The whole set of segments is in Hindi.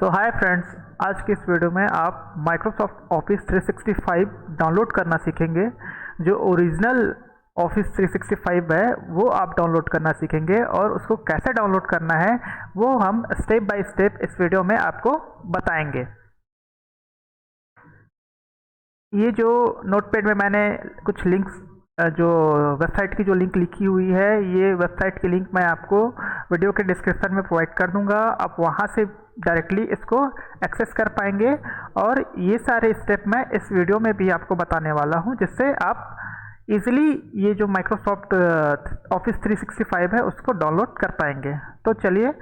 तो हाय फ्रेंड्स, आज की इस वीडियो में आप माइक्रोसॉफ्ट ऑफिस 365 डाउनलोड करना सीखेंगे। जो ओरिजिनल ऑफिस 365 है वो आप डाउनलोड करना सीखेंगे और उसको कैसे डाउनलोड करना है वो हम स्टेप बाय स्टेप इस वीडियो में आपको बताएंगे। ये जो नोटपैड में मैंने कुछ लिंक्स जो वेबसाइट की जो लिंक लिखी हुई है, ये वेबसाइट की लिंक मैं आपको वीडियो के डिस्क्रिप्शन में प्रोवाइड कर दूंगा। आप वहाँ से डायरेक्टली इसको एक्सेस कर पाएंगे और ये सारे स्टेप मैं इस वीडियो में भी आपको बताने वाला हूँ, जिससे आप इजीली ये जो माइक्रोसॉफ्ट ऑफिस 365 है उसको डाउनलोड कर पाएंगे। तो चलिए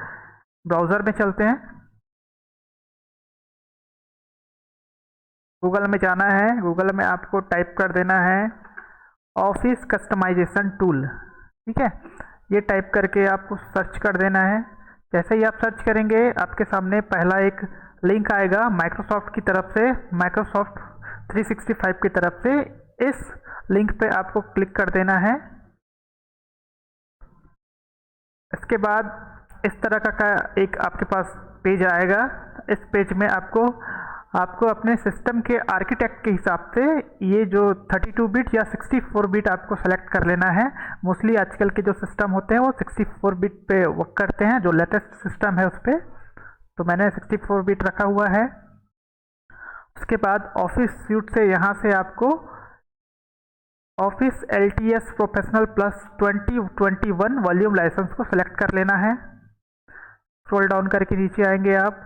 ब्राउज़र में चलते हैं। गूगल में जाना है। गूगल में आपको टाइप कर देना है ऑफिस कस्टमाइजेशन टूल। ठीक है, ये टाइप करके आपको सर्च कर देना है। जैसे ही आप सर्च करेंगे आपके सामने पहला एक लिंक आएगा माइक्रोसॉफ्ट की तरफ से, माइक्रोसॉफ्ट 365 की तरफ से। इस लिंक पे आपको क्लिक कर देना है। इसके बाद इस तरह का एक आपके पास पेज आएगा। इस पेज में आपको अपने सिस्टम के आर्किटेक्ट के हिसाब से ये जो 32 बिट या 64 बिट आपको सेलेक्ट कर लेना है। मोस्टली आजकल के जो सिस्टम होते हैं वो 64 बिट पे वर्क करते हैं, जो लेटेस्ट सिस्टम है उस पर। तो मैंने 64 बिट रखा हुआ है। उसके बाद ऑफिस सूट से यहाँ से आपको office LTS professional plus 2021 volume license को सेलेक्ट कर लेना है। स्क्रॉल डाउन करके नीचे आएंगे आप।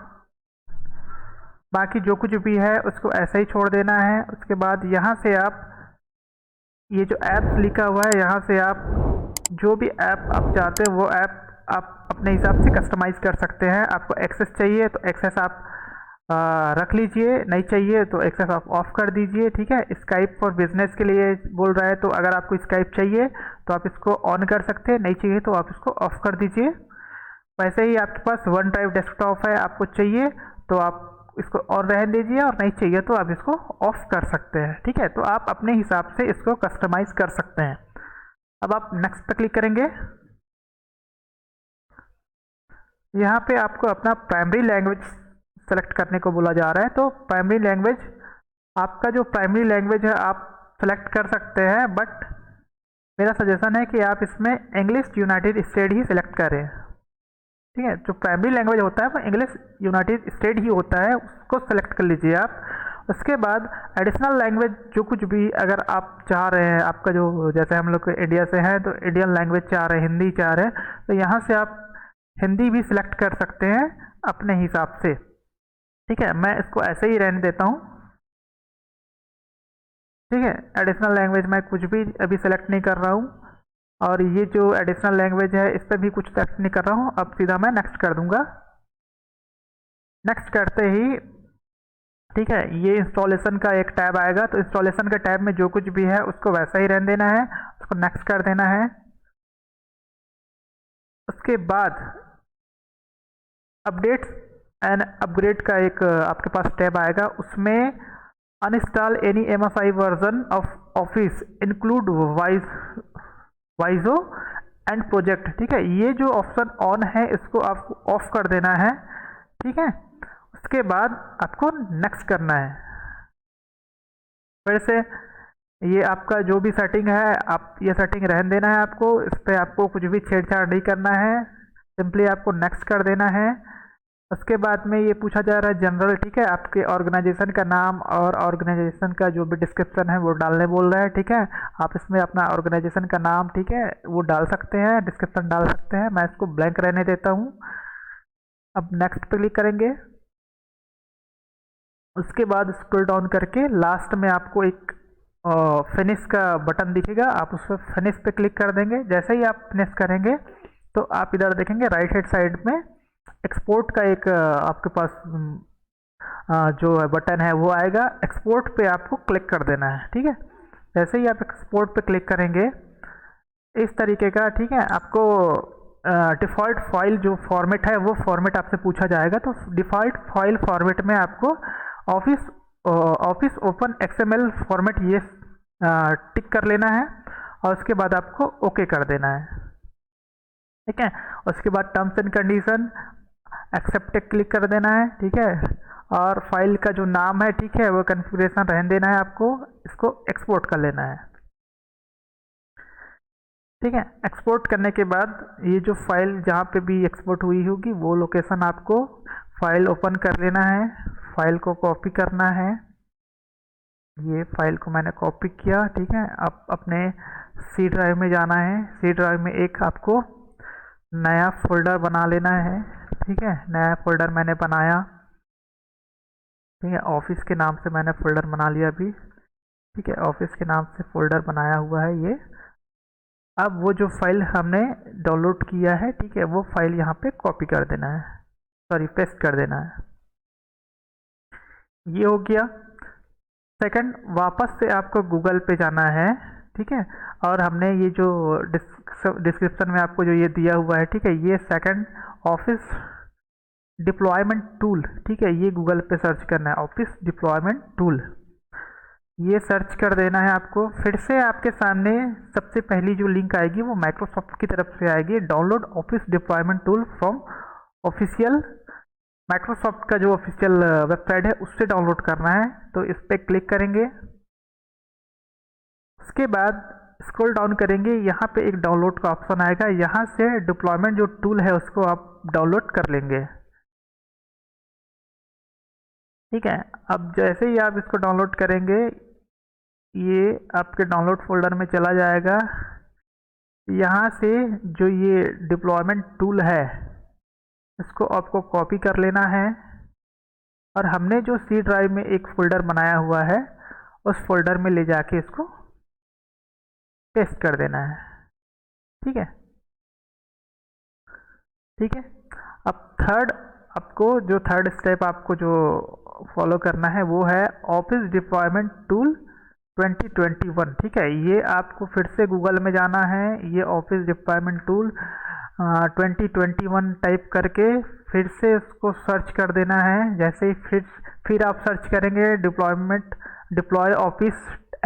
बाकी जो कुछ भी है उसको ऐसा ही छोड़ देना है। उसके बाद यहाँ से आप ये जो ऐप्स लिखा हुआ है, यहाँ से आप जो भी ऐप आप चाहते हैं वो ऐप आप अपने हिसाब से कस्टमाइज़ कर सकते हैं। आपको एक्सेस चाहिए तो एक्सेस आप रख लीजिए, नहीं चाहिए तो एक्सेस आप ऑफ कर दीजिए। ठीक है, स्काइप फॉर बिजनेस के लिए बोल रहा है, तो अगर आपको स्काइप चाहिए तो आप इसको ऑन कर सकते हैं, नहीं चाहिए तो आप इसको ऑफ कर दीजिए। वैसे ही आपके पास वन ड्राइव डेस्कटॉप है, आपको चाहिए तो आप इसको ऑन रहने दीजिए और नहीं चाहिए तो आप इसको ऑफ कर सकते हैं। ठीक है, तो आप अपने हिसाब से इसको कस्टमाइज कर सकते हैं। अब आप नेक्स्ट पर क्लिक करेंगे। यहाँ पे आपको अपना प्राइमरी लैंग्वेज सेलेक्ट करने को बोला जा रहा है। तो प्राइमरी लैंग्वेज, आपका जो प्राइमरी लैंग्वेज है आप सेलेक्ट कर सकते हैं, बट मेरा सजेशन है कि आप इसमें इंग्लिश यूनाइटेड स्टेट ही सिलेक्ट करें। ठीक है, जो प्राइमरी लैंग्वेज होता है वो इंग्लिश यूनाइटेड स्टेट ही होता है, उसको सेलेक्ट कर लीजिए आप। उसके बाद एडिशनल लैंग्वेज जो कुछ भी अगर आप चाह रहे हैं, आपका जो जैसे हम लोग इंडिया से हैं तो इंडियन लैंग्वेज चाह रहे हैं, हिंदी चाह रहे हैं, तो यहाँ से आप हिंदी भी सिलेक्ट कर सकते हैं अपने हिसाब से। ठीक है, मैं इसको ऐसे ही रहने देता हूँ। ठीक है, एडिशनल लैंग्वेज मैं कुछ भी अभी सेलेक्ट नहीं कर रहा हूँ और ये जो एडिशनल लैंग्वेज है इस पर भी कुछ सेलेक्ट नहीं कर रहा हूँ। अब सीधा मैं नेक्स्ट कर दूंगा। नेक्स्ट करते ही ठीक है, ये इंस्टॉलेशन का एक टैब आएगा, तो इंस्टॉलेशन के टैब में जो कुछ भी है उसको वैसा ही रहने देना है, उसको नेक्स्ट कर देना है। उसके बाद अपडेट्स एंड अपग्रेड का एक आपके पास टैब आएगा, उसमें uninstall any MSI version of Office include Visio and Project. ठीक है, ये जो ऑप्शन ऑन है इसको आपको ऑफ कर देना है। ठीक है, उसके बाद आपको नेक्स्ट करना है। फिर से ये आपका जो भी सेटिंग है आप ये सेटिंग रहने देना है आपको, इस पर आपको कुछ भी छेड़छाड़ नहीं करना है, सिंपली आपको नेक्स्ट कर देना है। उसके बाद में ये पूछा जा रहा है जनरल। ठीक है, आपके ऑर्गेनाइजेशन का नाम और ऑर्गेनाइजेशन का जो भी डिस्क्रिप्शन है वो डालने बोल रहा है। ठीक है, आप इसमें अपना ऑर्गेनाइजेशन का नाम, ठीक है, वो डाल सकते हैं, डिस्क्रिप्शन डाल सकते हैं। मैं इसको ब्लैंक रहने देता हूँ। अब नेक्स्ट पे क्लिक करेंगे। उसके बाद स्क्रॉल डाउन करके लास्ट में आपको एक फिनिश का बटन दिखेगा, आप उस पर फिनिश पे क्लिक कर देंगे। जैसे ही आप फिनिश करेंगे तो आप इधर देखेंगे राइट हैंड साइड में एक्सपोर्ट का एक आपके पास जो बटन है वो आएगा। एक्सपोर्ट पे आपको क्लिक कर देना है। ठीक है, जैसे ही आप एक्सपोर्ट पे क्लिक करेंगे इस तरीके का, ठीक है, आपको डिफ़ॉल्ट फाइल जो फॉर्मेट है वो फॉर्मेट आपसे पूछा जाएगा। तो डिफ़ॉल्ट फाइल फॉर्मेट में आपको ऑफिस ओपन XML फॉर्मेट ये टिक कर लेना है और उसके बाद आपको ओके कर देना है। ठीक है, उसके बाद terms and condition accept click कर देना है, ठीक है। और फाइल का जो नाम है, ठीक है, वो कॉन्फ़िगरेशन रहने देना है आपको। इसको एक्सपोर्ट कर लेना है, ठीक है। एक्सपोर्ट करने के बाद ये जो फाइल जहाँ पे भी एक्सपोर्ट हुई होगी वो लोकेशन आपको फाइल ओपन कर लेना है, फाइल को कॉपी करना है। ये फाइल को मैंने कॉपी किया, ठीक है। अब अपने सी ड्राइव में जाना है। सी ड्राइव में एक आपको नया फोल्डर बना लेना है, ठीक है। नया फोल्डर मैंने बनाया, ठीक है। ऑफिस के नाम से मैंने फोल्डर बना लिया अभी, ठीक है। ऑफिस के नाम से फोल्डर बनाया हुआ है ये। अब वो जो फाइल हमने डाउनलोड किया है, ठीक है, वो फाइल यहाँ पे कॉपी कर देना है, सॉरी पेस्ट कर देना है। ये हो गया। सेकंड, वापस से आपको गूगल पे जाना है, ठीक है। और हमने ये जो डिस्क्रिप्शन में आपको जो ये दिया हुआ है, ठीक है, ये सेकंड ऑफिस डिप्लॉयमेंट टूल, ठीक है, ये गूगल पे सर्च करना है, ऑफिस डिप्लॉयमेंट टूल। ये सर्च कर देना है आपको। फिर से आपके सामने सबसे पहली जो लिंक आएगी वो माइक्रोसॉफ्ट की तरफ से आएगी, download office deployment tool from official, Microsoft का जो ऑफिशियल वेबसाइट है उससे डाउनलोड करना है। तो इस पर क्लिक करेंगे। उसके बाद स्क्रॉल डाउन करेंगे, यहाँ पे एक डाउनलोड का ऑप्शन आएगा, यहाँ से डिप्लॉयमेंट जो टूल है उसको आप डाउनलोड कर लेंगे, ठीक है। अब जैसे ही आप इसको डाउनलोड करेंगे ये आपके डाउनलोड फोल्डर में चला जाएगा। यहाँ से जो ये डिप्लॉयमेंट टूल है इसको आपको कॉपी कर लेना है, और हमने जो सी ड्राइव में एक फोल्डर बनाया हुआ है उस फोल्डर में ले जाके इसको पेस्ट कर देना है, ठीक है, ठीक है। अब थर्ड, आपको जो थर्ड स्टेप आपको जो फॉलो करना है वो है ऑफिस डिप्लॉयमेंट टूल 2021, ठीक है। ये आपको फिर से गूगल में जाना है, ये ऑफिस डिप्लॉयमेंट टूल 2021 टाइप करके फिर से उसको सर्च कर देना है। जैसे ही फिर आप सर्च करेंगे डिप्लॉय ऑफिस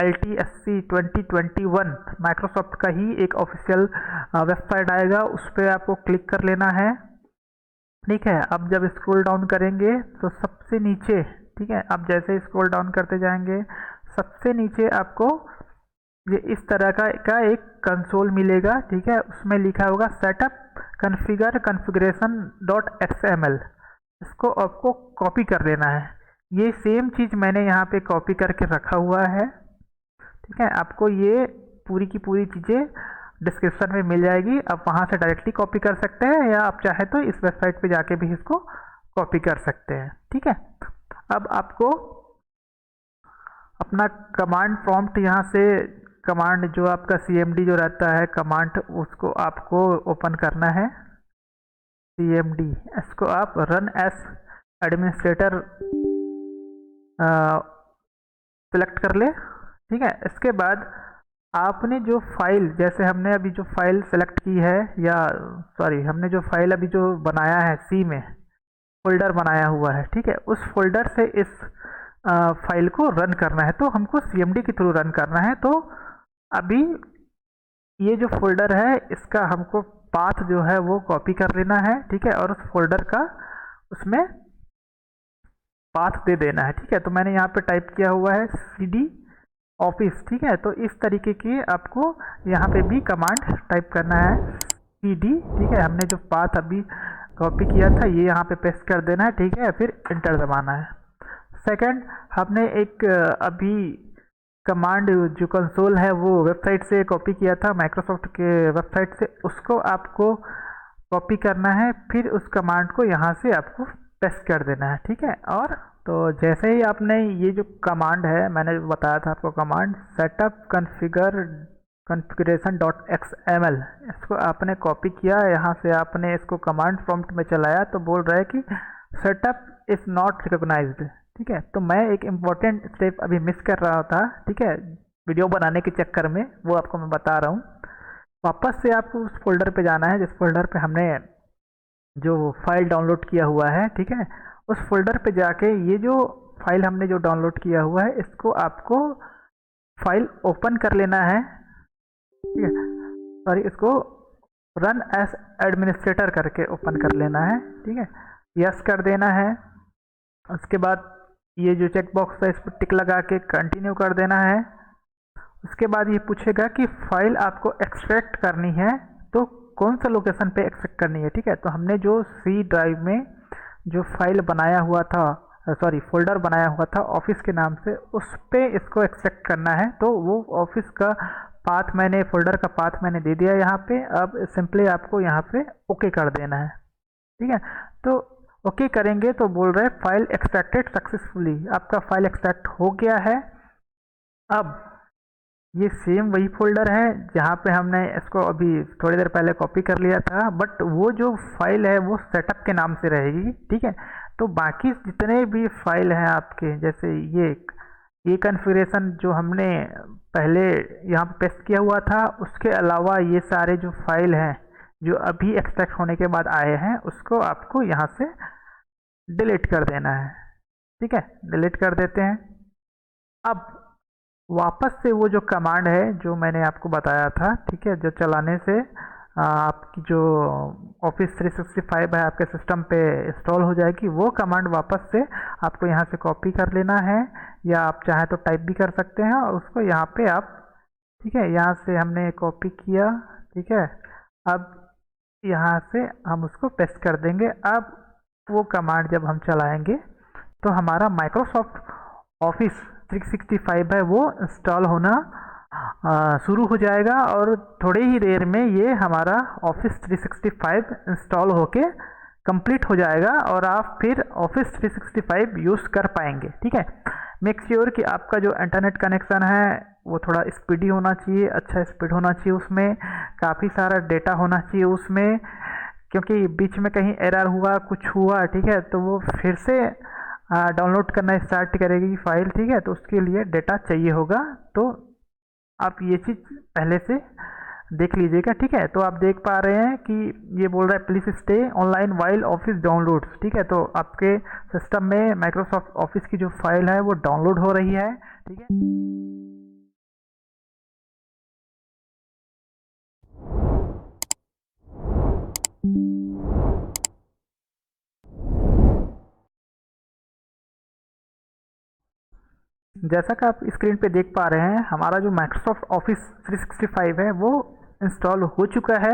LTSC 2021, माइक्रोसॉफ्ट का ही एक ऑफिशियल वेबसाइट आएगा, उस पर आपको क्लिक कर लेना है, ठीक है। अब जब स्क्रॉल डाउन करेंगे तो सबसे नीचे, ठीक है, आप जैसे ही स्क्रॉल डाउन करते जाएंगे सबसे नीचे आपको ये इस तरह का एक कंसोल मिलेगा, ठीक है। उसमें लिखा होगा सेटअप कॉन्फ़िगर कॉन्फ़िगरेशन .xml। इसको आपको कॉपी कर लेना है। ये सेम चीज़ मैंने यहाँ पे कॉपी करके रखा हुआ है, ठीक है। आपको ये पूरी की पूरी चीज़ें डिस्क्रिप्शन में मिल जाएगी, आप वहाँ से डायरेक्टली कॉपी कर सकते हैं, या आप चाहे तो इस वेबसाइट पे जाके भी इसको कॉपी कर सकते हैं, ठीक है। अब आपको अपना कमांड प्रॉम्प्ट यहाँ से, कमांड जो आपका CMD जो रहता है कमांड, उसको आपको ओपन करना है। CMD, इसको आप रन एज एडमिनिस्ट्रेटर सेलेक्ट कर ले, ठीक है। इसके बाद आपने जो फाइल, जैसे हमने अभी जो फाइल सेलेक्ट की है, या सॉरी हमने जो फाइल अभी जो बनाया है सी में फोल्डर बनाया हुआ है, ठीक है, उस फोल्डर से इस फाइल को रन करना है। तो हमको CMD के थ्रू रन करना है। तो अभी ये जो फोल्डर है इसका हमको पाथ जो है वो कॉपी कर लेना है, ठीक है, और उस फोल्डर का उसमें पाथ दे देना है, ठीक है। तो मैंने यहाँ पे टाइप किया हुआ है CD ऑफिस, ठीक है। तो इस तरीके की आपको यहाँ पे भी कमांड टाइप करना है CD, ठीक है। हमने जो पाथ अभी कॉपी किया था ये यहाँ पे पेस्ट कर देना है, ठीक है, फिर एंटर दबाना है। सेकंड, हमने एक अभी कमांड जो कंसोल है वो वेबसाइट से कॉपी किया था, माइक्रोसॉफ्ट के वेबसाइट से, उसको आपको कॉपी करना है, फिर उस कमांड को यहाँ से आपको पेस्ट कर देना है, ठीक है। और तो जैसे ही आपने ये जो कमांड है, मैंने बताया था आपको कमांड सेटअप कॉन्फ़िगरेशन .xml, इसको आपने कॉपी किया, यहाँ से आपने इसको कमांड प्रॉम्प्ट में चलाया तो बोल रहा है कि सेटअप इज नॉट रिकॉग्नाइज्ड, ठीक है। तो मैं एक इम्पॉर्टेंट स्टेप अभी मिस कर रहा था, ठीक है, वीडियो बनाने के चक्कर में, वो आपको मैं बता रहा हूँ। वापस से आपको उस फोल्डर पे जाना है जिस फोल्डर पे हमने जो फाइल डाउनलोड किया हुआ है, ठीक है। उस फोल्डर पे जाके ये जो फाइल हमने जो डाउनलोड किया हुआ है इसको आपको फाइल ओपन कर लेना है, ठीक है, सॉरी इसको रन एज एडमिनिस्ट्रेटर करके ओपन कर लेना है, ठीक है। यस कर देना है। उसके बाद ये जो चेक बॉक्स है इस पर टिक लगा के कंटिन्यू कर देना है। उसके बाद ये पूछेगा कि फाइल आपको एक्सट्रैक्ट करनी है तो कौन सा लोकेशन पे एक्सट्रैक्ट करनी है। ठीक है, तो हमने जो सी ड्राइव में जो फाइल बनाया हुआ था, सॉरी फोल्डर बनाया हुआ था ऑफिस के नाम से, उस पे इसको एक्सट्रैक्ट करना है। तो वो ऑफिस का पाथ मैंने, फोल्डर का पाथ मैंने दे दिया यहाँ पे। अब सिंपली आपको यहाँ पे ओके कर देना है। ठीक है, तो ओके करेंगे तो बोल रहे हैं फाइल एक्सट्रैक्टेड सक्सेसफुली, आपका फाइल एक्सट्रैक्ट हो गया है। अब ये सेम वही फोल्डर है जहाँ पे हमने इसको अभी थोड़ी देर पहले कॉपी कर लिया था, बट वो जो फाइल है वो सेटअप के नाम से रहेगी। ठीक है, तो बाकी जितने भी फाइल हैं आपके, जैसे ये कॉन्फ़िगरेशन जो हमने पहले यहाँ पे पेस्ट किया हुआ था, उसके अलावा ये सारे जो फाइल हैं जो अभी एक्सट्रैक्ट होने के बाद आए हैं, उसको आपको यहाँ से डिलीट कर देना है। ठीक है, डिलीट कर देते हैं। अब वापस से वो जो कमांड है जो मैंने आपको बताया था, ठीक है, जो चलाने से आपकी जो ऑफिस 365 है आपके सिस्टम पे इंस्टॉल हो जाएगी, वो कमांड वापस से आपको यहाँ से कॉपी कर लेना है, या आप चाहे तो टाइप भी कर सकते हैं और उसको यहाँ पे आप, ठीक है, यहाँ से हमने कॉपी किया। ठीक है, अब यहाँ से हम उसको पेस्ट कर देंगे। अब वो कमांड जब हम चलाएंगे तो हमारा माइक्रोसॉफ्ट ऑफिस 365 है वो इंस्टॉल होना शुरू हो जाएगा, और थोड़ी ही देर में ये हमारा ऑफिस 365 इंस्टॉल होके कंप्लीट हो जाएगा और आप फिर ऑफिस 365 यूज़ कर पाएंगे। ठीक है, मेक श्योर कि आपका जो इंटरनेट कनेक्शन है वो थोड़ा स्पीडी होना चाहिए, अच्छा स्पीड होना चाहिए, उसमें काफ़ी सारा डेटा होना चाहिए उसमें, क्योंकि बीच में कहीं एरर हुआ, कुछ हुआ, ठीक है, तो वो फिर से डाउनलोड करना स्टार्ट करेगी फाइल। ठीक है, तो उसके लिए डेटा चाहिए होगा, तो आप ये चीज़ पहले से देख लीजिएगा। ठीक है, तो आप देख पा रहे हैं कि ये बोल रहा है please stay online while office downloads. ठीक है, तो आपके सिस्टम में माइक्रोसॉफ्ट ऑफिस की जो फाइल है वो डाउनलोड हो रही है। ठीक है, जैसा कि आप स्क्रीन पे देख पा रहे हैं, हमारा जो माइक्रोसॉफ्ट ऑफिस 365 है वो इंस्टॉल हो चुका है।